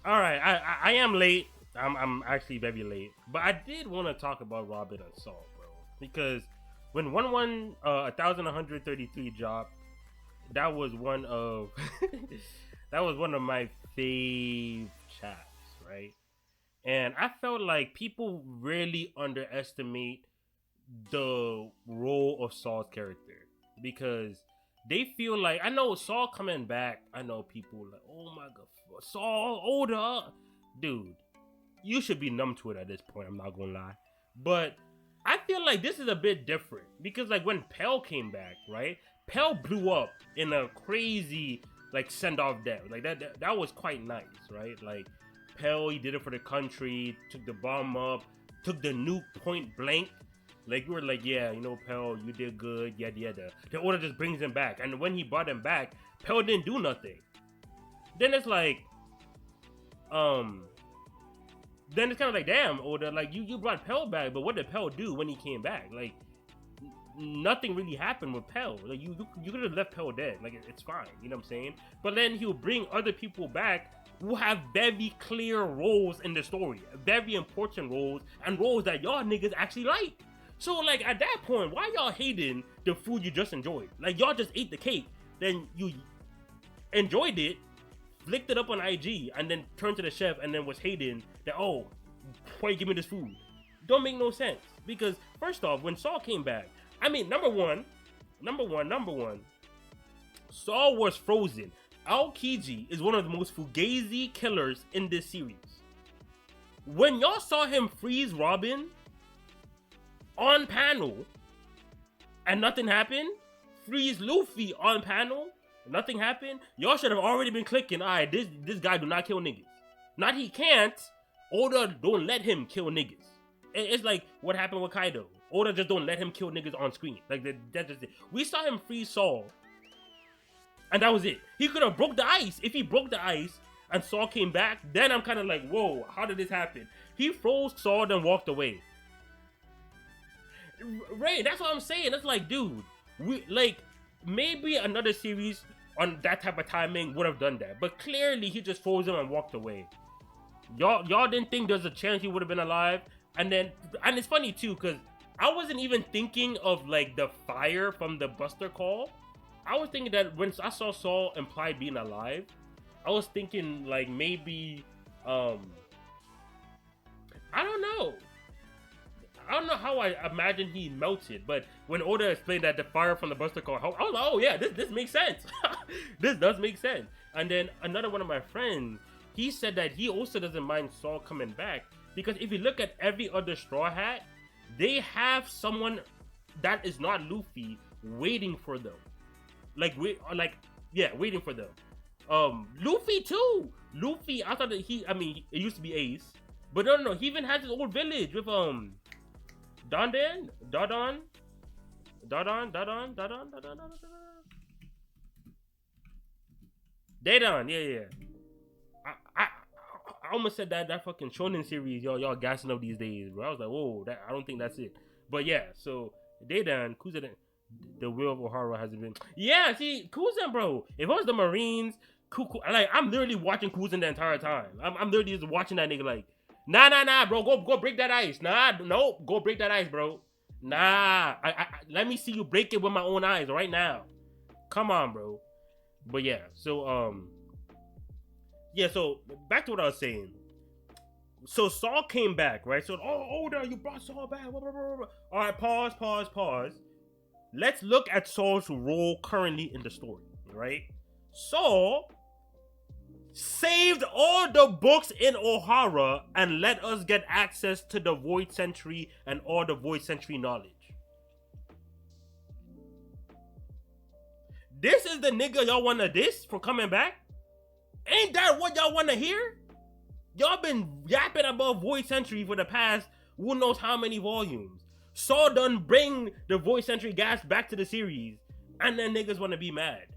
All right, I am late. I'm actually very late, but I did want to talk about Robin and Saul, bro, because when 1133 dropped, that was one of that was one of my fave chats, right? And I felt like people really underestimate the role of Saul's character because they feel like I know Saul coming back. I know people like, oh my god, Saul older, dude. You should be numb to it at this point. I'm not gonna lie, but I feel like this is a bit different because like when Pell came back, right? Pell blew up in a crazy like send off death. Like that was quite nice, right? Like Pell, he did it for the country, took the bomb up, took the nuke point blank. Like we were like, yeah, you know, Pell, you did good, yada yada. The order just brings him back, and when he brought him back, Pell didn't do nothing. Then it's like, um, then it's kind of like, damn, Oda, like you brought Pell back, but what did Pell do when he came back? Like nothing really happened with Pell. Like you could have left Pell dead. Like it's fine, you know what I'm saying? But then he'll bring other people back who have very clear roles in the story, very important roles, and roles that y'all niggas actually like. So like at that point, why y'all hating the food you just enjoyed? Like y'all just ate the cake, then you enjoyed it, flicked it up on IG, and then turned to the chef and then was hating that, oh, why you give me this food? Don't make no sense. Because first off, when Saul came back, I mean, number one, Saul was frozen. Aokiji is one of the most fugazi killers in this series. When y'all saw him freeze Robin on panel and nothing happened, freeze Luffy on panel, nothing happened, y'all should have already been clicking, alright, this guy do not kill niggas. Not he can't, Oda don't let him kill niggas. It's like what happened with Kaido. Oda just don't let him kill niggas on screen. Like that's just it. We saw him freeze Saul, and that was it. He could have broke the ice. If he broke the ice and Saul came back, then I'm kind of like, whoa, how did this happen? He froze Saul, then walked away. Ray, that's what I'm saying. That's like, dude, we like maybe another series on that type of timing would have done that, but clearly he just froze him and walked away. Y'all didn't think there's a chance he would have been alive, and it's funny too because I wasn't even thinking of like the fire from the Buster call. I was thinking that when I saw Saul implied being alive, I was thinking like maybe I don't know. I don't know how I imagine he melted, but when Oda explained that the fire from the Buster Call, I was like, oh yeah, this makes sense. This does make sense. And then another one of my friends, he said that he also doesn't mind Saul coming back because if you look at every other Straw Hat, they have someone that is not Luffy waiting for them. Waiting for them. Luffy too. Luffy, I thought that it used to be Ace, but no, he even has his old village with Dodon. Dadon, yeah. I almost said that fucking shonen series y'all gassing up these days, bro. I was like, whoa, I don't think that's it. But yeah, so Dadon, Kuzen, the will of Ohara hasn't been. Yeah, see, Kuzen, bro. If it was the Marines, like I'm literally watching Kuzen the entire time. I'm literally just watching that nigga like, nah, bro, go break that ice. Nah, no, go break that ice, bro. Nah, let me see you break it with my own eyes right now. Come on, bro. But yeah, so so back to what I was saying. So Saul came back, right? So Oda, you brought Saul back. Blah, blah, blah, blah. All right, pause. Let's look at Saul's role currently in the story, right? Saul saved all the books in Ohara and let us get access to the Void Century and all the Void Century knowledge. This is the nigga y'all wanna diss for coming back? Ain't that what y'all wanna hear? Y'all been yapping about Void Century for the past who knows how many volumes. Saul done bring the Void Century gas back to the series, and then niggas wanna be mad.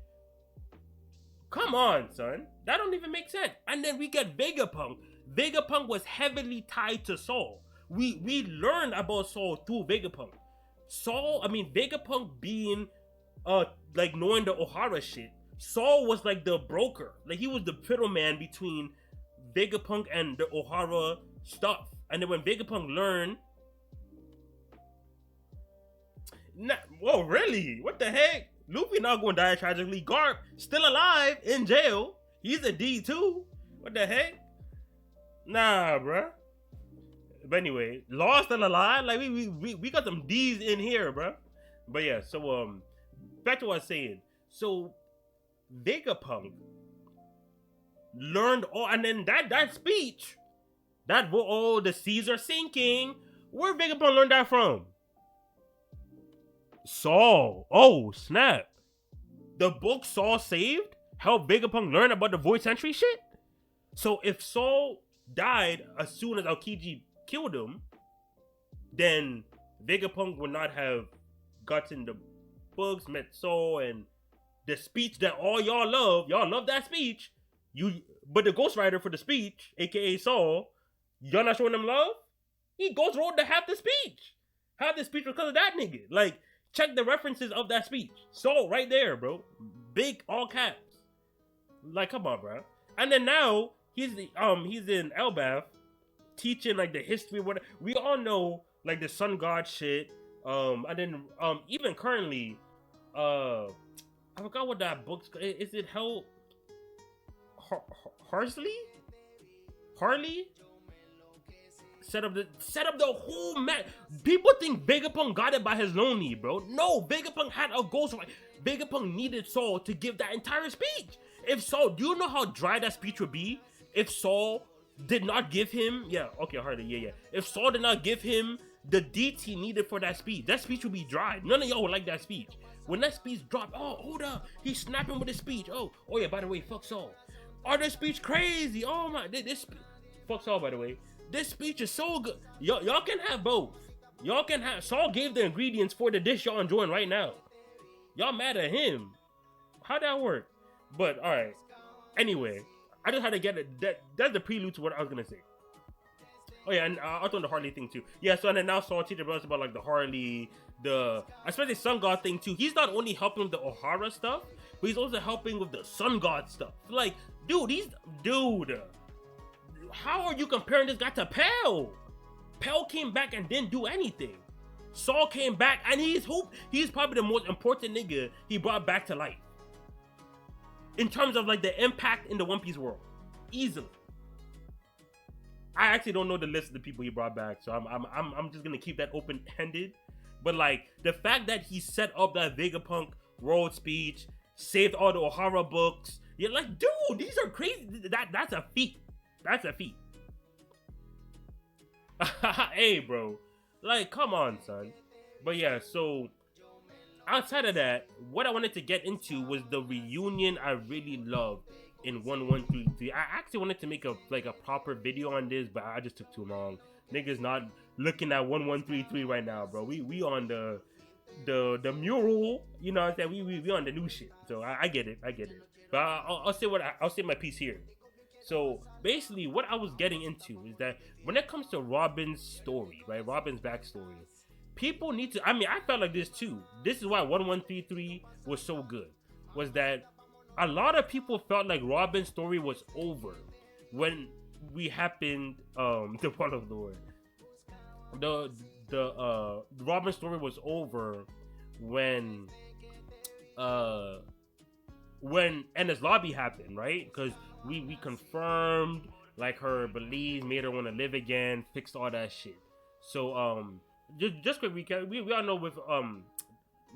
Come on, son. That don't even make sense. And then we get Vegapunk. Vegapunk was heavily tied to Saul. We learned about Saul through Vegapunk. Vegapunk being like knowing the Ohara shit. Saul was like the broker. Like he was the middleman between Vegapunk and the Ohara stuff. And then when Vegapunk learned, whoa, really? What the heck? Luffy not gonna die tragically. Garp still alive in jail. He's a D too. What the heck? Nah, bruh. But anyway, Law still alive. Like we got some D's in here, bruh. But yeah, so back to what I was saying. So Vegapunk learned all, and then that speech, that the seas are sinking. Where Vegapunk learned that from? Saul. Oh snap! The book Saul saved helped Vegapunk learn about the Void Century shit. So if Saul died as soon as Aokiji killed him, then Vegapunk would not have gotten the books, met Saul, and the speech that all y'all love that speech. But the Ghost Rider for the speech, aka Saul, y'all not showing them love? He Ghost wrote half the speech. Half the speech because of that nigga. Like, check the references of that speech. Saul right there, bro. Big all caps. Like, come on, bro. And then now he's in Elbaf teaching like the history. What we all know, like the Sun God shit. And then even currently, I forgot what that book's. Is it Harley? Set up the whole map. People think Vegapunk got it by his lonely, bro. No, Vegapunk had a ghost. Vegapunk needed Saul to give that entire speech. If Saul, do you know how dry that speech would be? If Saul did not give him, Harley. If Saul did not give him the deets he needed for that speech would be dry. None of y'all would like that speech. When that speech dropped, oh, hold up, he's snapping with his speech. Oh yeah, by the way, fuck Saul. Oh, this speech crazy. Oh my, fuck Saul, by the way. This speech is so good. Y'all can have both. Y'all can have. Saul gave the ingredients for the dish y'all enjoying right now. Y'all mad at him. How'd that work? But all right. Anyway, I just had to get it. That's the prelude to what I was gonna say. Oh yeah, and I'll throw the Harley thing too. Yeah, so and then now Saul teaching us about like the Harley, especially Sun God thing too. He's not only helping with the Ohara stuff, but he's also helping with the Sun God stuff. Like, dude. How are you comparing this guy to Pell? Pell came back and didn't do anything. Saul came back and he's probably the most important nigga he brought back to life. In terms of like the impact in the One Piece world. Easily. I actually don't know the list of the people he brought back, so I'm just gonna keep that open-ended. But like the fact that he set up that Vegapunk road speech, saved all the Ohara books, you're like, dude, these are crazy. That's a feat. That's a feat. Hey, bro. Like, come on, son. But yeah, so outside of that, what I wanted to get into was the reunion I really loved in 1133. I actually wanted to make a proper video on this, but I just took too long. Niggas not looking at 1133 right now, bro. We on the mural, you know what I'm saying? We on the new shit. So I get it. But I'll say my piece here. So basically what I was getting into is that when it comes to Robin's story, right? Robin's backstory, people need to, I felt like this too. This is why 1133 was so good. Was that a lot of people felt like Robin's story was over when we happened the Fall of the Lord. The Robin's story was over when Ennis Lobby happened, right? Because we confirmed like her beliefs, made her want to live again, fixed all that shit. So just quick recap. We all know with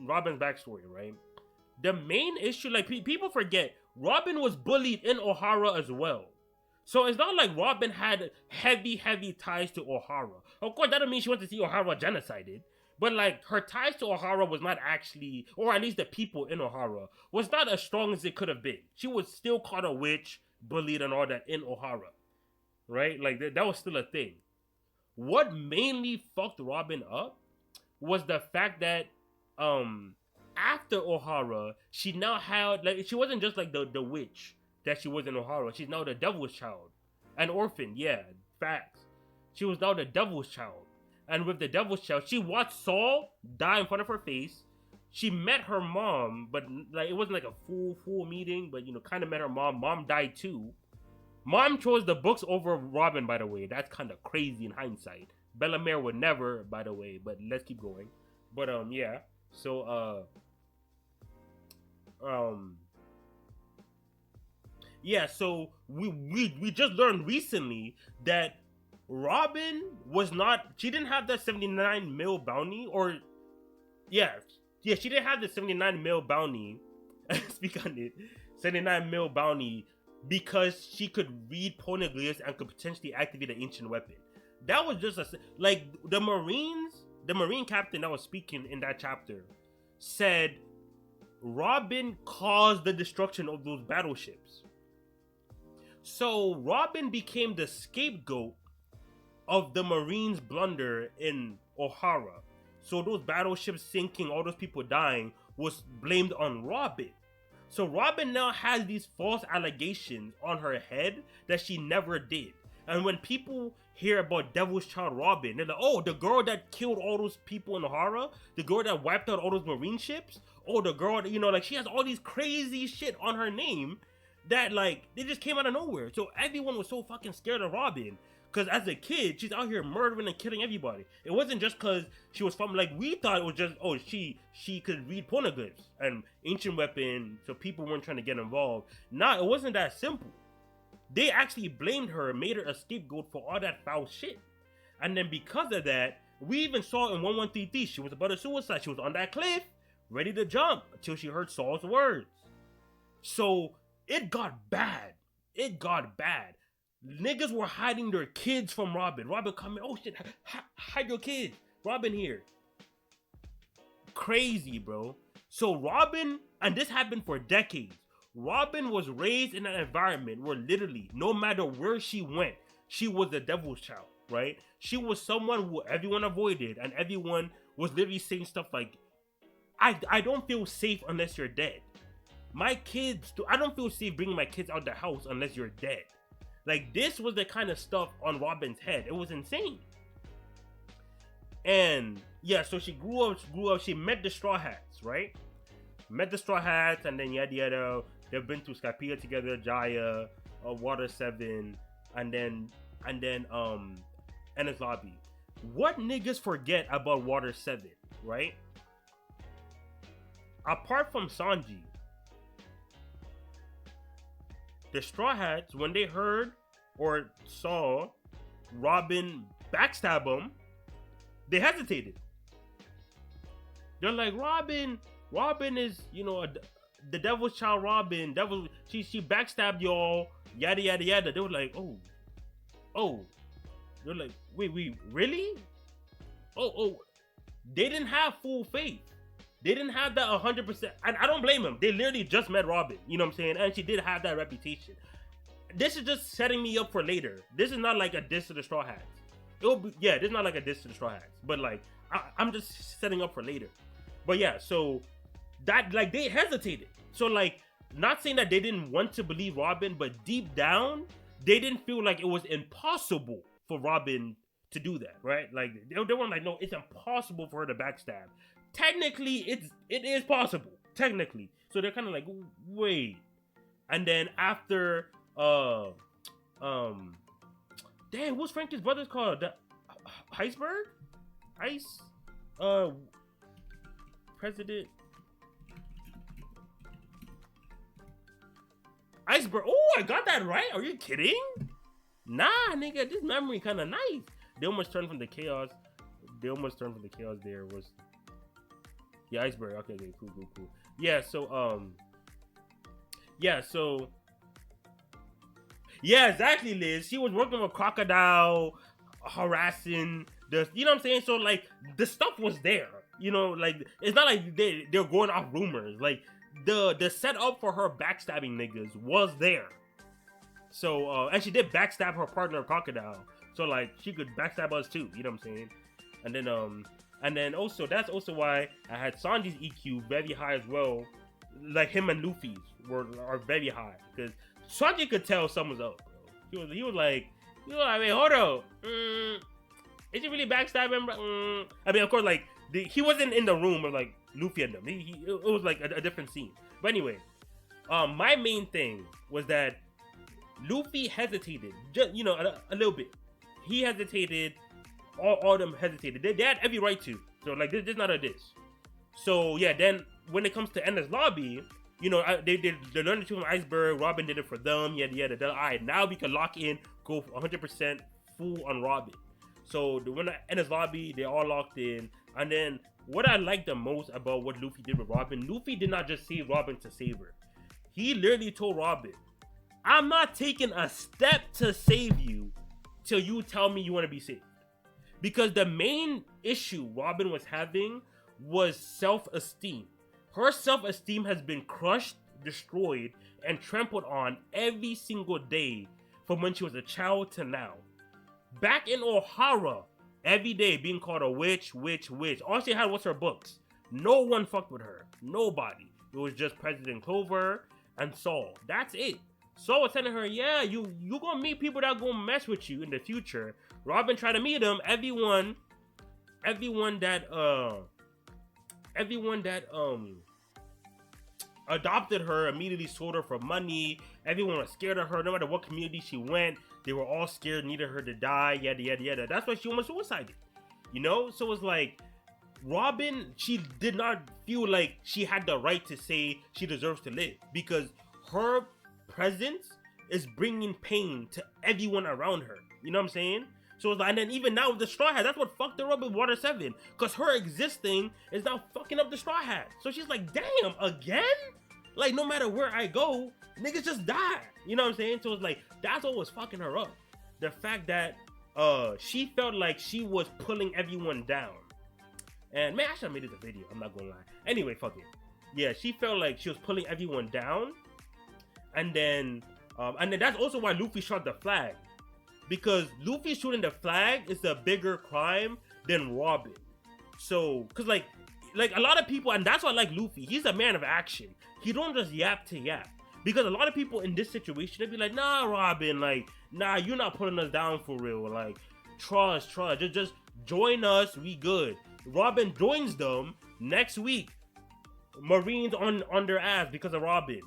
Robin's backstory, right? The main issue, like people forget, Robin was bullied in Ohara as well. So it's not like Robin had heavy ties to Ohara. Of course, that doesn't mean she wants to see Ohara genocided. But like her ties to Ohara was not actually, or at least the people in Ohara, was not as strong as it could have been. She was still caught a witch, bullied and all that in Ohara. Right? Like that was still a thing. What mainly fucked Robin up was the fact that after Ohara, she now had, like, she wasn't just like the witch that she was in Ohara. She's now the devil's child. An orphan, yeah, facts. She was now the devil's child. And with the devil's child, she watched Saul die in front of her face. She met her mom, but like it wasn't like a full meeting, but you know, kind of met her mom. Mom died too. Mom chose the books over Robin, by the way. That's kind of crazy in hindsight. Bellamere would never, by the way. But let's keep going. But yeah. So yeah. So we just learned recently that Robin was not. She didn't have that 79 mil bounty, or yeah, She didn't have the 79 mil bounty. Speak on it. 79 mil bounty because she could read poneglyphs and could potentially activate an ancient weapon. That was just like the Marine captain that was speaking in that chapter said Robin caused the destruction of those battleships. So Robin became the scapegoat of the Marines' blunder in O'Hara. So those battleships sinking, all those people dying, was blamed on Robin. So Robin now has these false allegations on her head that she never did. And when people hear about Devil's Child Robin, they're like, oh, the girl that killed all those people in O'Hara, the girl that wiped out all those Marine ships, oh, the girl that, like she has all these crazy shit on her name that like, they just came out of nowhere. So everyone was so fucking scared of Robin. Because as a kid, she's out here murdering and killing everybody. It wasn't just because she was from, like, we thought it was just, oh, she could read poneglyphs and ancient weapon, so people weren't trying to get involved. Nah, it wasn't that simple. They actually blamed her, made her a scapegoat for all that foul shit. And then because of that, we even saw in 1133, she was about to suicide. She was on that cliff, ready to jump, until she heard Saul's words. So, it got bad. It got bad. Niggas were hiding their kids from Robin. Robin coming, oh shit, hide your kids. Robin here. Crazy, bro. So Robin, and this happened for decades. Robin was raised in an environment where literally, no matter where she went, she was the devil's child, right? She was someone who everyone avoided, and everyone was literally saying stuff like, I don't feel safe unless you're dead. My kids, I don't feel safe bringing my kids out the house unless you're dead. Like, this was the kind of stuff on Robin's head. It was insane. And, yeah, so she grew up, she met the Straw Hats, right? Met the Straw Hats, and then yada yada. They've been through Skypiea together, Jaya, Water 7, and then Ennis Lobby. What niggas forget about Water 7, right? Apart from Sanji, the Straw Hats, when they heard or saw Robin backstab them, they hesitated. They're like, Robin is, the devil's child Robin. She backstabbed y'all, yada yada yada. They were like, oh. They're like, wait, really? Oh. They didn't have full faith. They didn't have that 100%. And I don't blame them. They literally just met Robin. You know what I'm saying? And she did have that reputation. This is just setting me up for later. This is not like a diss to the Straw Hats. This is not like a diss to the Straw Hats. But like, I'm just setting up for later. But yeah, so that, like, they hesitated. So like, not saying that they didn't want to believe Robin, but deep down, they didn't feel like it was impossible for Robin to do that, right? Like, they weren't like, no, it's impossible for her to backstab. Technically, it is possible. Technically. So they're kind of like, wait. And then after, damn, what's Frankie's brother's called? The Iceberg? President Iceberg. Oh, I got that right. Are you kidding? Nah, nigga, this memory kind of nice. They almost turned from the chaos. There was, yeah, Iceberg. Okay, cool. Yeah, yeah, exactly, Liz. She was working with Crocodile, harassing you know what I'm saying? So like, the stuff was there. Like, it's not like they're going off rumors. Like, the setup for her backstabbing niggas was there. So, and she did backstab her partner, Crocodile. So like, she could backstab us too. You know what I'm saying? And then also, that's also why I had Sanji's EQ very high as well. Like, him and Luffy's are very high, because Sanji could tell someone's up, bro. He was like, wait, hold up. Is he really backstabbing, bro? I mean, of course, like, he wasn't in the room with like Luffy and them. It was like a different scene. But anyway, my main thing was that Luffy hesitated, just a little bit. He hesitated. All of them hesitated. They had every right to. So like, this not a diss. So yeah, then when it comes to Ender's Lobby, they learned the truth from Iceberg. Robin did it for them. Yeah. All right, now we can lock in, go 100% full on Robin. So when Ender's Lobby, they all locked in. And then what I like the most about what Luffy did with Robin, Luffy did not just save Robin to save her. He literally told Robin, I'm not taking a step to save you till you tell me you want to be saved. Because the main issue Robin was having was self-esteem. Her self-esteem has been crushed, destroyed, and trampled on every single day from when she was a child to now. Back in Ohara, every day being called a witch. All she had was her books. No one fucked with her. Nobody. It was just President Clover and Saul. That's it. Saul was telling her, yeah, you gonna meet people that gonna mess with you in the future. Robin tried to meet them. Everyone that adopted her immediately sold her for money. Everyone was scared of her. No matter what community she went, they were all scared, needed her to die. Yada. That's why she almost suicided. So it's like, Robin, she did not feel like she had the right to say she deserves to live, because her presence is bringing pain to everyone around her. You know what I'm saying? So it's like, and then even now with the Straw Hat, that's what fucked her up with Water 7. Because her existing is now fucking up the Straw Hat. So she's like, damn, again? Like, no matter where I go, niggas just die. You know what I'm saying? So it's like, that's what was fucking her up. The fact that she felt like she was pulling everyone down. And man, I should have made it a video. I'm not gonna lie. Anyway, fuck it. Yeah, she felt like she was pulling everyone down. And then that's also why Luffy shot the flag. Because Luffy shooting the flag is a bigger crime than Robin. So, cause like a lot of people, and that's why I like Luffy. He's a man of action. He don't just yap to yap. Because a lot of people in this situation, they be like, nah, Robin, like, nah, you're not putting us down for real. Like, trust. Just join us, we good. Robin joins them next week. Marines on their ass because of Robin.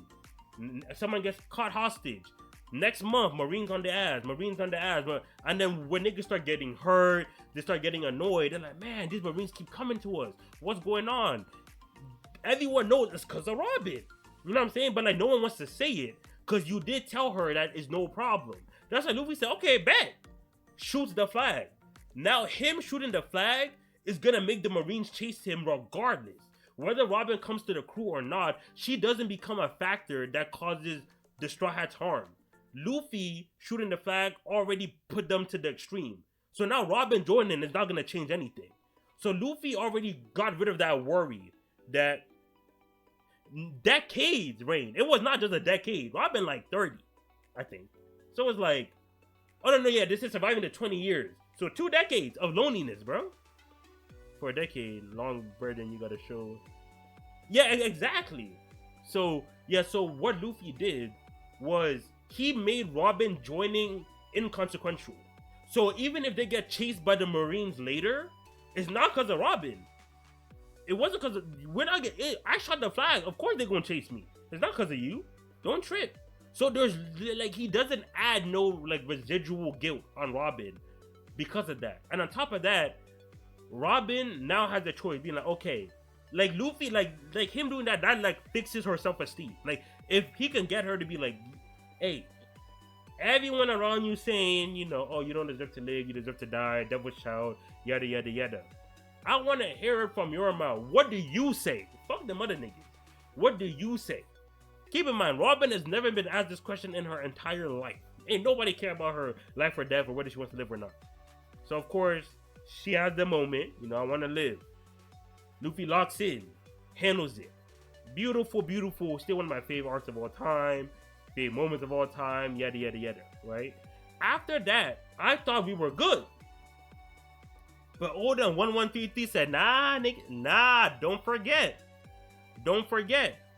Someone gets caught hostage. Next month, Marines on the ass. And then when niggas start getting hurt, they start getting annoyed. They're like, man, these Marines keep coming to us. What's going on? Everyone knows it's because of Robin. You know what I'm saying? But like, no one wants to say it because you did tell her that it's no problem. That's why Luffy said, okay, bet. Shoots the flag. Now him shooting the flag is gonna make the Marines chase him regardless. Whether Robin comes to the crew or not, she doesn't become a factor that causes the Straw Hats harm. Luffy shooting the flag already put them to the extreme. So now Robin joining is not gonna change anything. So Luffy already got rid of that worry that decades reign. It was not just a decade. Robin like 30, I think. So it's like, oh no, yeah, this is surviving the 20 years. So 2 decades of loneliness, bro. For a decade, long burden you gotta show. Yeah, exactly. So yeah, so what Luffy did was he made Robin joining inconsequential. So even if they get chased by the Marines later, it's not because of Robin. It wasn't because when I shot the flag. Of course they're gonna chase me. It's not because of you. Don't trip. So there's like, he doesn't add no like residual guilt on Robin because of that. And on top of that, Robin now has a choice, being like, okay, like Luffy, like him doing that like fixes her self-esteem. Like if he can get her to be like, hey, everyone around you saying, oh, you don't deserve to live, you deserve to die, devil's child, yada. I want to hear it from your mouth. What do you say? Fuck them other niggas. What do you say? Keep in mind, Robin has never been asked this question in her entire life. Ain't nobody care about her life or death or whether she wants to live or not. So of course, she has the moment, I want to live. Luffy locks in, handles it. Beautiful, still one of my favorite arcs of all time, favorite moments of all time, yada, right? After that, I thought we were good. But Oda 1133 said, nah, nigga, nah, don't forget.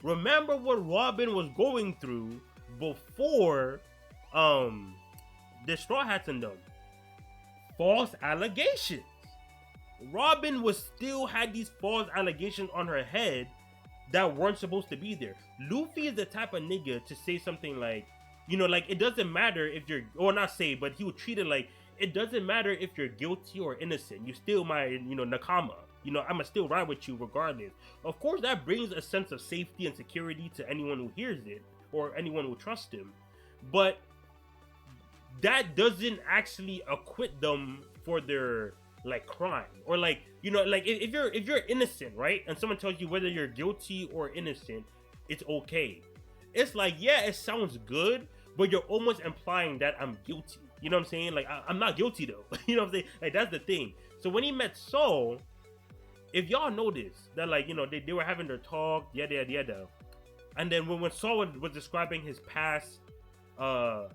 Remember what Robin was going through before the Straw Hats and them. False allegations. Robin still had these false allegations on her head that weren't supposed to be there. Luffy is the type of nigga to say something like, Like it doesn't matter if you're, or not say, but he would treat it like it doesn't matter if you're guilty or innocent. You still my, nakama. I'ma still ride with you regardless. Of course, that brings a sense of safety and security to anyone who hears it or anyone who trusts him. But that doesn't actually acquit them for their like crime, or like like if you're innocent, right, and someone tells you whether you're guilty or innocent, it's okay. It's like, yeah, it sounds good, but you're almost implying that I'm guilty. You know what I'm saying? Like I'm not guilty though. You know what I'm saying? Like that's the thing. So when he met Saul, if y'all notice that, like, they were having their talk, yada yada yada, and then when Saul was describing his past what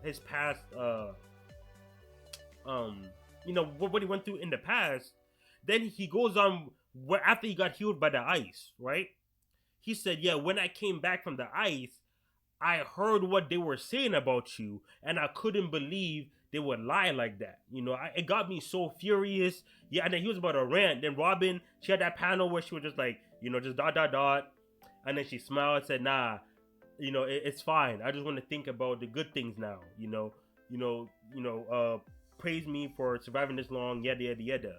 he went through in the past, then he goes on where after he got healed by the ice, right? He said, yeah, when I came back from the ice, I heard what they were saying about you, and I couldn't believe they would lie like that. It got me so furious. Yeah, and then he was about to rant. Then Robin, she had that panel where she was just like, just dot dot dot, and then she smiled and said, nah, it's fine. I just want to think about the good things now. Praise me for surviving this long, yada yada yada.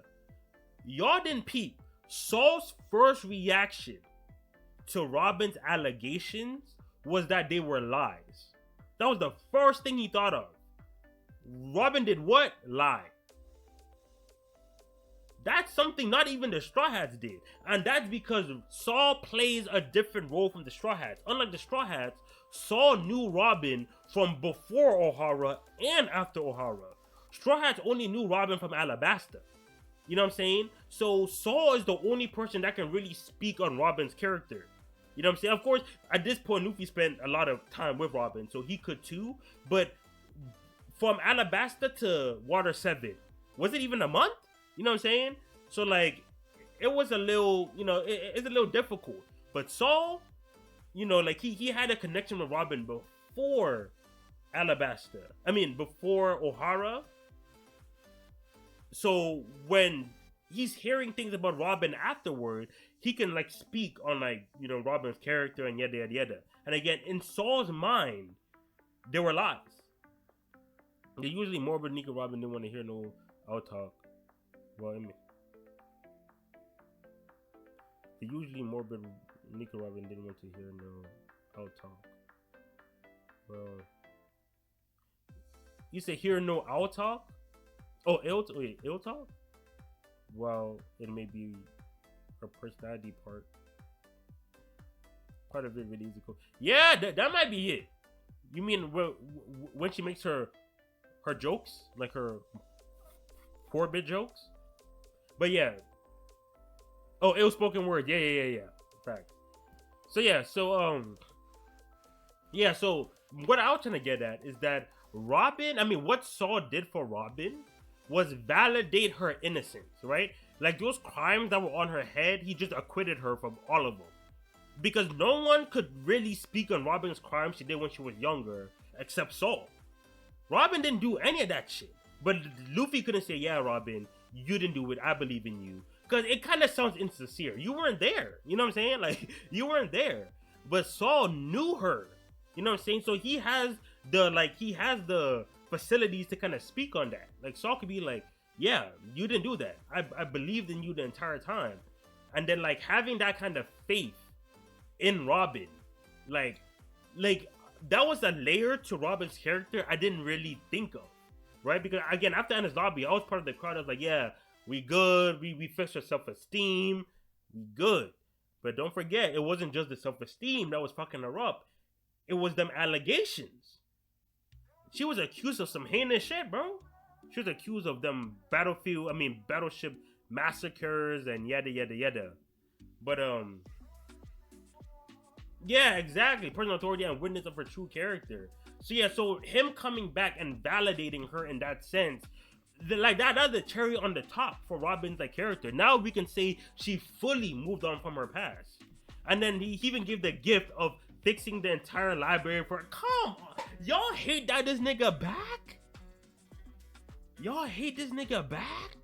Y'all didn't peep. Saul's first reaction to Robin's allegations was that they were lies. That was the first thing he thought of. Robin did what? Lie. That's something not even the Straw Hats did. And that's because Saul plays a different role from the Straw Hats. Unlike the Straw Hats, Saul knew Robin from before O'Hara and after O'Hara. Straw Hats only knew Robin from Alabasta. You know what I'm saying? So Saul is the only person that can really speak on Robin's character. You know what I'm saying? Of course, at this point, Luffy spent a lot of time with Robin, so he could too. But from Alabasta to Water 7, was it even a month? You know what I'm saying? So, like, it was a little, it's a little difficult. But Saul, like, he had a connection with Robin before Alabasta. I mean, before O'Hara. So, when he's hearing things about Robin afterward, he can, like, speak on, like, Robin's character and yada yada yada. And again, in Saul's mind, there were lies. They're usually morbid. Nika Robin didn't want to hear no out talk. Well, I mean, the usually morbid Nika Robin didn't want to hear no out talk. Well, you say hear no out talk? Oh, ill talk? Well, it may be her personality part of it really easy. Yeah, that might be it. You mean when she makes her jokes, like her 4-bit jokes? But yeah. Oh, ill-spoken words. Yeah. Fact. So yeah, so what I was trying to get at is that Robin, I mean, what Saul did for Robin was validate her innocence, right? Like those crimes that were on her head, he just acquitted her from all of them. Because no one could really speak on Robin's crimes she did when she was younger, except Saul. Robin didn't do any of that shit. But Luffy couldn't say, yeah, Robin, you didn't do it, I believe in you. Because it kind of sounds insincere. You weren't there. You know what I'm saying? Like, you weren't there. But Saul knew her. You know what I'm saying? So he has the facilities to kind of speak on that. Like, Saul could be like, yeah, you didn't do that. I believed in you the entire time. And then, like, having that kind of faith in Robin, like that was a layer to Robin's character I didn't really think of, right? Because again, after Enies Lobby, I was part of the crowd. I was like, yeah, we good. We fixed her self-esteem. We good. But don't forget, it wasn't just the self-esteem that was fucking her up. It was them allegations. She was accused of some heinous shit, bro. She was accused of them battleship massacres and yada yada yada. But yeah, exactly. Personal authority and witness of her true character. So yeah, so him coming back and validating her in that sense, that's the cherry on the top for Robin's like character. Now we can say she fully moved on from her past. And then he even gave the gift of fixing the entire library for her. Come on, y'all hate that this nigga back? Y'all hate this nigga back?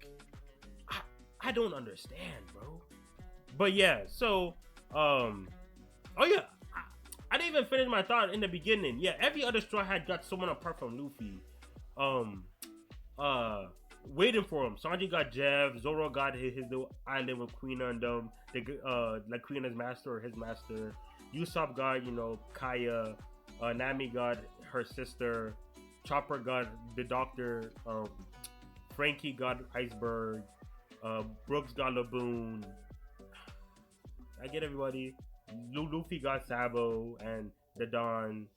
I don't understand, bro. But yeah, so oh yeah, I didn't even finish my thought in the beginning. Yeah, every other Straw Hat got someone apart from Luffy. Um, uh, waiting for him. Sanji got Jeff. Zoro got his little island with Queen and like Queen's master or his master. Usopp got Kaya. Nami got her sister. Chopper got the doctor. Frankie got Iceberg. Brooks got Laboon. I get everybody. Luffy got Sabo and the Don.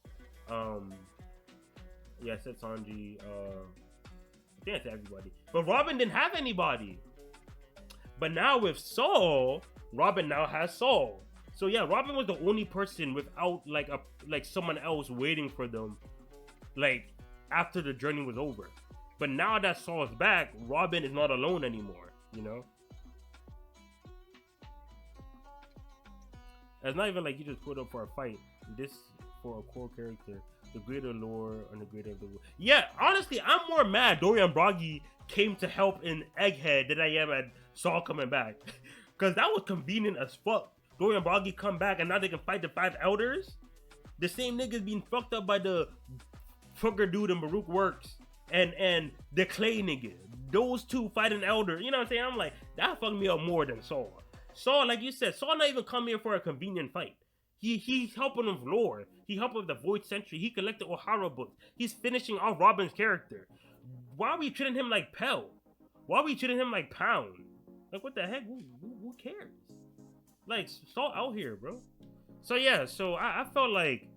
Yeah, I said Sanji. I think I said everybody. But Robin didn't have anybody. But now with Saul, Robin now has Saul. So yeah, Robin was the only person without like someone else waiting for them, like after the journey was over. But now that Saul is back, Robin is not alone anymore. It's not even like you just put up for a fight. This for a core character, the greater lore and the greater of the world. Yeah, honestly, I'm more mad Dorian Broggy came to help in Egghead than I am at Saul coming back. Cause that was convenient as fuck. Dorian Broggy come back and now they can fight the 5 elders. The same niggas being fucked up by the Fugger dude and Baruch Works and the Clay nigga. Those two fighting elder. You know what I'm saying? I'm like, that fucked me up more than Saul. Saul, like you said, Saul not even come here for a convenient fight. He's helping with lore. He helped with the Void Century. He collected O'Hara books. He's finishing off Robin's character. Why are we treating him like Pell? Why are we treating him like Pound? Like, what the heck? Who cares? Like, Saul out here, bro. So yeah, so I felt like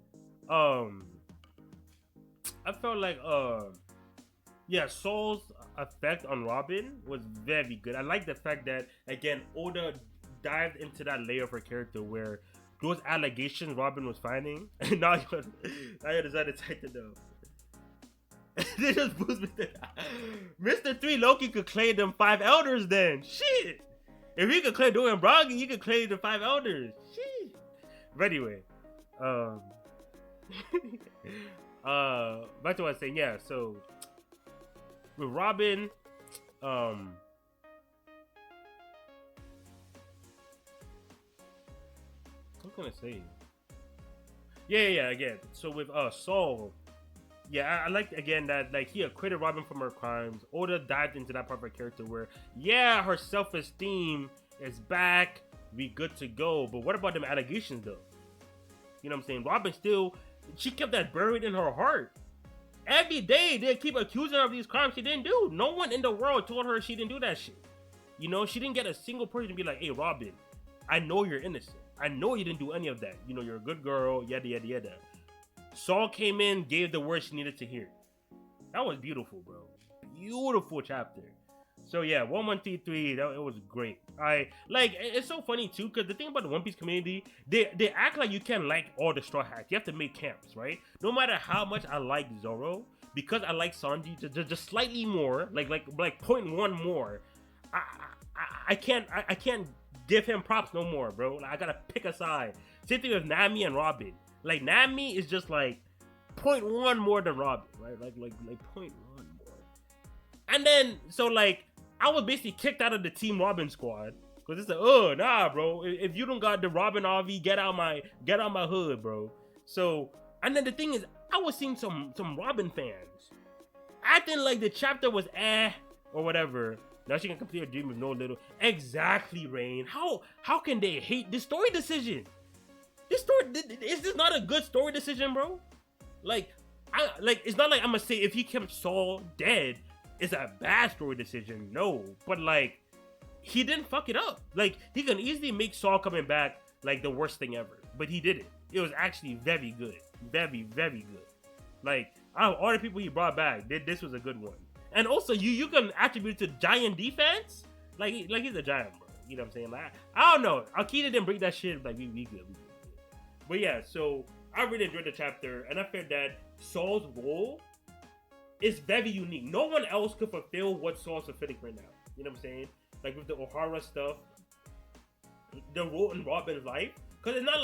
yeah, Saul's effect on Robin was very good. I like the fact that again Oda dived into that layer of her character where those allegations Robin was finding, and now you decided to tighten them. They just boost Mr. 3 Loki could claim them 5 elders then. Shit. If he could claim Dorian Broggy, he could claim the 5 elders. Shit. But anyway, back to what I was saying. Yeah, so with Robin, what can I say? Yeah, again. So with Saul, yeah, I like again that like he acquitted Robin from her crimes. Oda dived into that part of her character where her self-esteem is back, we good to go. But what about them allegations though? You know what I'm saying? Robin she kept that buried in her heart. Every day they keep accusing her of these crimes she didn't do. No one in the world told her she didn't do that shit. She didn't get a single person to be like, hey Robin, I know you're innocent. I know you didn't do any of that. You're a good girl, yada yada yada. Saul came in, gave the words she needed to hear. That was beautiful, bro. Beautiful chapter. So yeah, 1133, it was great. It's so funny too, because the thing about the One Piece community, they act like you can't like all the Straw Hats. You have to make camps, right? No matter how much I like Zoro, because I like Sanji just slightly more, like 0.1 more, I can't give him props no more, bro. I gotta pick a side. Same thing with Nami and Robin. Like Nami is just like 0.1 more than Robin, right? Like 0.1 more. And then so like I was basically kicked out of the Team Robin squad because it's like, nah, bro. If you don't got the Robin RV, get out my hood, bro. So and then the thing is, I was seeing some Robin fans acting like the chapter was or whatever. Now she can complete her dream with no little. Exactly, Rain. How can they hate this story decision? Is this not a good story decision, bro? It's not like I'm gonna say if he kept Saul dead, it's a bad story decision. No, but like he didn't fuck it up. Like he can easily make Saul coming back like the worst thing ever, but he didn't. It was actually very good, very very good. Like out of all the people he brought back, this was a good one. And also you can attribute it to giant defense. Like he's a giant, bro. You know what I'm saying? Like I don't know. Akita didn't break that shit. Like we good. But yeah, so I really enjoyed the chapter, and I felt that Saul's role is very unique. No one else could fulfill what Saul's fulfilling right now. You know what I'm saying? Like with the O'Hara stuff, the role in Robin's life, because it's not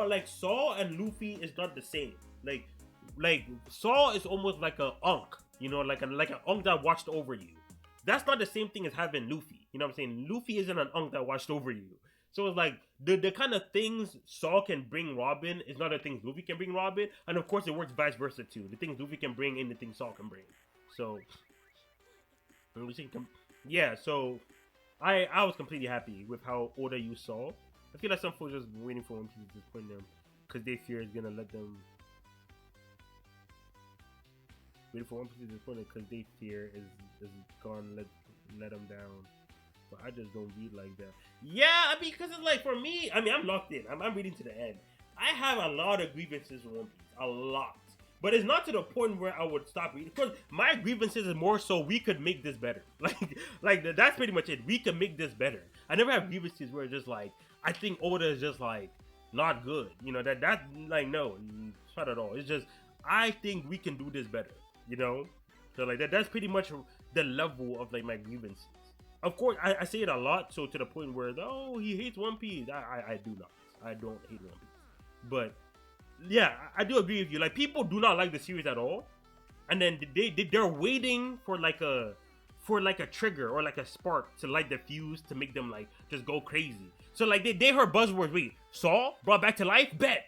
like Saul and Luffy is not the same. Like Saul is almost like an unk, like an unk that watched over you. That's not the same thing as having Luffy. You know what I'm saying? Luffy isn't an unk that watched over you. So it's like the kind of things Saul can bring Robin is not the things Luffy can bring Robin, and of course it works vice versa too. The things Luffy can bring and the things Saul can bring. So yeah, so I was completely happy with how Oda used Saul. I feel like some folks just waiting for One Piece to disappoint them because they fear it's gonna let them waiting for One Piece to disappoint them because they fear is gonna let them down. But I just don't read like that. Yeah, I mean, because it's like for me, I mean, I'm locked in. I'm reading to the end. I have a lot of grievances with One Piece, a lot. But it's not to the point where I would stop reading. Because my grievances is more so we could make this better. Like that's pretty much it. We could make this better. I never have grievances where it's just like I think Oda is just like not good. You know that like no, not at all. It's just I think we can do this better. You know, so like that's pretty much the level of like my grievances. Of course, I say it a lot, so to the point where oh he hates One Piece. I do not. I don't hate One Piece, but yeah, I do agree with you. Like people do not like the series at all, and then they're waiting for like a trigger or like a spark to light the fuse to make them like just go crazy. So like they heard buzzwords. Wait, Saul brought back to life. Bet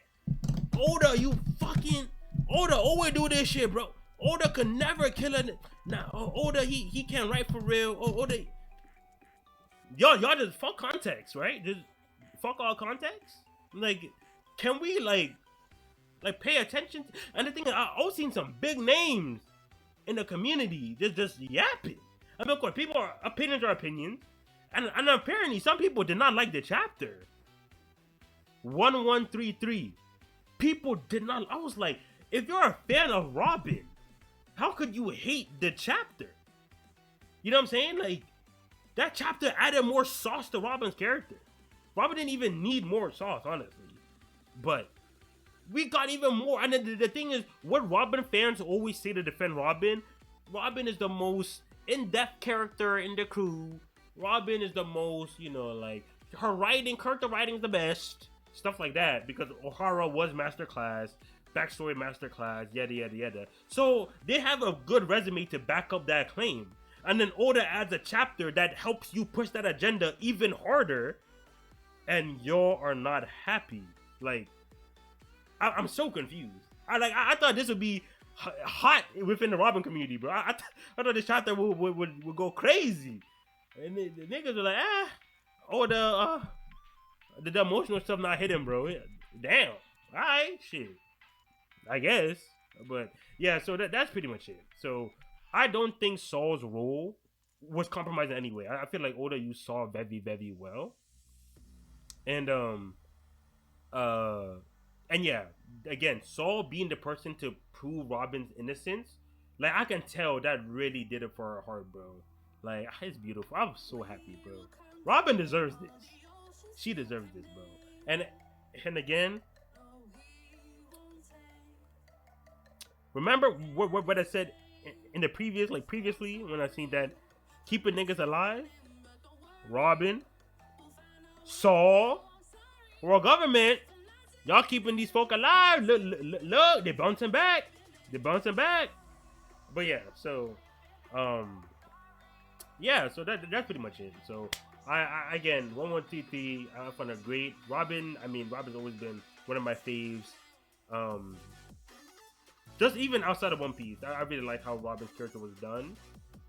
Oda, you fucking Oda always do this shit, bro. Oda could never kill a nah. Oda he can't write for real. Oda, y'all just fuck context, right? Just fuck all context. Like, can we like pay attention? And the thing is, I've seen some big names in the community just yapping. I mean, of course, opinions are opinions, and apparently some people did not like the chapter. 1133. People did not. I was like, if you're a fan of Robin, how could you hate the chapter? You know what I'm saying? Like, that chapter added more sauce to Robin's character. Robin didn't even need more sauce, honestly. But we got even more. And then the thing is, what Robin fans always say to defend Robin, Robin is the most in-depth character in the crew. Robin is the most, you know, like, her writing, character writing is the best. Stuff like that. Because O'Hara was masterclass, backstory masterclass, yada, yada, yada. So, they have a good resume to back up that claim. And then Oda adds a chapter that helps you push that agenda even harder. And y'all are not happy. Like, I'm so confused. I thought this would be hot within the Robin community, bro. I thought this chapter would go crazy. And the niggas were like, the emotional stuff not hitting, bro. Damn. Alright, shit. I guess. But yeah, so that's pretty much it. So I don't think Saul's role was compromised in any way. I feel like Oda used Saul very, very well. And yeah, again, Saul being the person to prove Robin's innocence, like I can tell that really did it for her heart, bro. Like it's beautiful. I'm so happy, bro. Robin deserves this. She deserves this, bro. And again, remember what I said in the previously when I seen that keeping niggas alive, Robin, Saul, world government, y'all keeping these folk alive. Look, they're bouncing back. But yeah, so yeah, so that's pretty much it. So I again 1133, I found a great Robin. I mean, Robin's always been one of my faves. Just even outside of One Piece, I really like how Robin's character was done.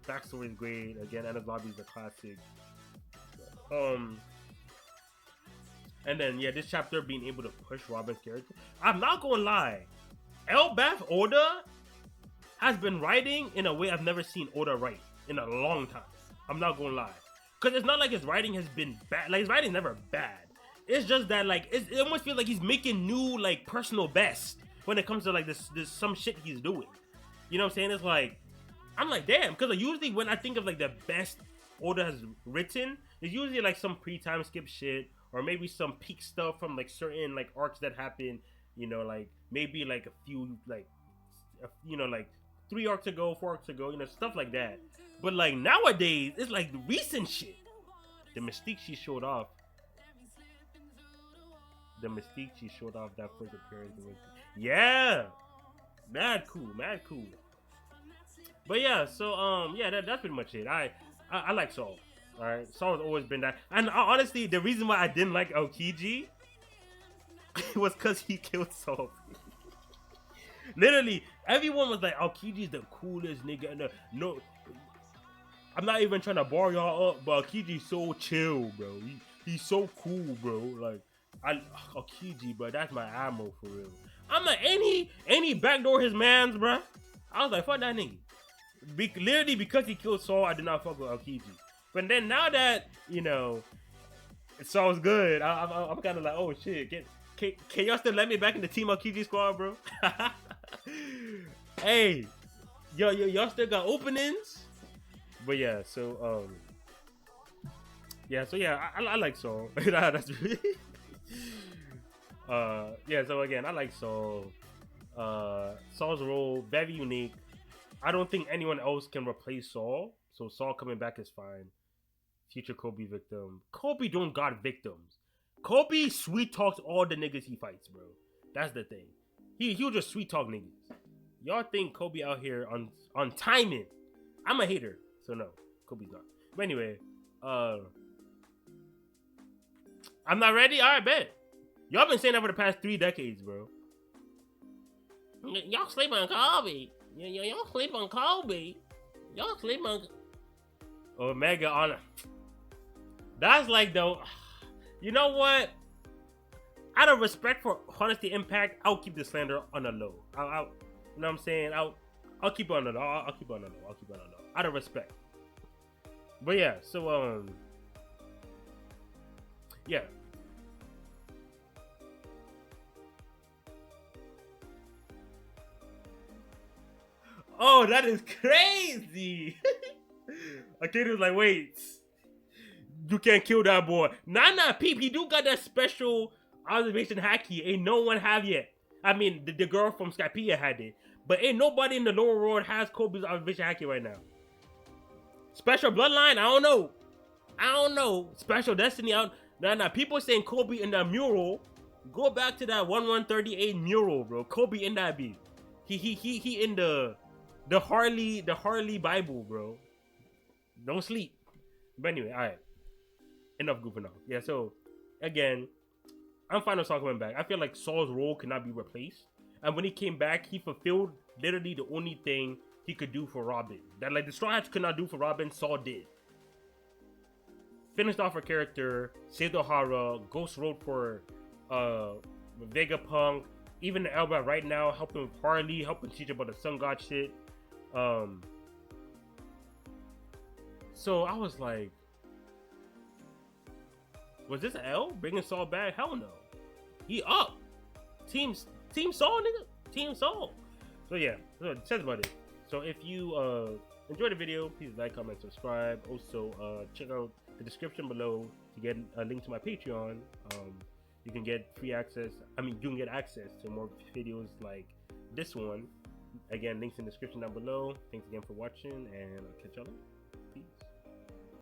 Backstory is great. Again, Ana's Lobby is a classic. And then yeah, this chapter being able to push Robin's character. I'm not gonna lie, Elbaf Oda has been writing in a way I've never seen Oda write in a long time. I'm not gonna lie, because it's not like his writing has been bad. Like his writing's never bad. It's just that like it almost feels like he's making new like personal best when it comes to like this some shit he's doing. You know what I'm saying? It's like I'm like damn, because like, usually when I think of like the best Oda has written, it's usually like some pre-time skip shit. Or maybe some peak stuff from like certain like arcs that happen, you know, like maybe like a few like, you know, like 3 arcs ago, 4 arcs ago, you know, stuff like that. But like nowadays, it's like the recent shit. The mystique she showed off. That first appearance. Yeah, mad cool. But yeah, so yeah, that's pretty much it. I like Saul. All right, Saul's always been that. And honestly, the reason why I didn't like Aokiji was because he killed Saul. Literally, everyone was like, Aokiji's the coolest nigga. And no, I'm not even trying to bar y'all up, but Aokiji's so chill, bro. He's so cool, bro. Like, Aokiji, bro, that's my ammo for real. I'm like, ain't he backdoor his mans, bro? I was like, fuck that nigga. Literally because he killed Saul, I did not fuck with Aokiji. But then now that, you know, Saul's good, I'm kind of like, oh shit, can y'all still let me back in the Team Aokiji squad, bro? Hey, y'all still got openings? But yeah, so I like Saul. That's really yeah. So again, I like Saul. Saul's role very unique. I don't think anyone else can replace Saul. So Saul coming back is fine. Future Kobe victim. Kobe don't got victims. Kobe sweet talks all the niggas he fights, bro. That's the thing. He'll just sweet talk niggas. Y'all think Kobe out here on timing? I'm a hater, so no, Kobe's not. But anyway, I'm not ready. All right, bet. Y'all been saying that for the past 3 decades, bro. Y'all sleep on Kobe. Y'all sleep on Kobe. Y'all sleep on. Oh, Mega on. That's like though. You know what? Out of respect for Honesty Impact, I'll keep the slander on the low. I'll you know what I'm saying? I'll keep it on the low. I'll keep it on the low. I'll keep it on the low. Out of respect. But yeah, so yeah. Oh, that is crazy. A kid was like, wait, you can't kill that boy. Nah, peep, he do got that special observation haki. Ain't no one have yet. I mean, the girl from Skypiea had it. But ain't nobody in the lower world has Kobe's observation haki right now. Special bloodline, I don't know. Special destiny, nah. People saying Kobe in that mural. Go back to that 1138 mural, bro. Kobe in that beat. He in the Harley Bible, bro. Don't sleep. But anyway, alright. Enough goofing off. Yeah, so again, I'm fine with Saul coming back. I feel like Saul's role cannot be replaced. And when he came back, he fulfilled literally the only thing he could do for Robin. That like the Straw Hats could not do for Robin, Saul did. Finished off her character, saved O'Hara, Ghost wrote for Vegapunk, even Elba right now, helping with Harley, helping teach about the Sun God shit. So I was like, was this an L? Bringing Saul back? Hell no. He up. Team Saul, nigga. Team Saul. So yeah, so it says about it. So if you enjoyed the video, please like, comment, subscribe. Also, check out the description below to get a link to my Patreon. You can get free access. You can get access to more videos like this one. Again, links in the description down below. Thanks again for watching, and I'll catch y'all later.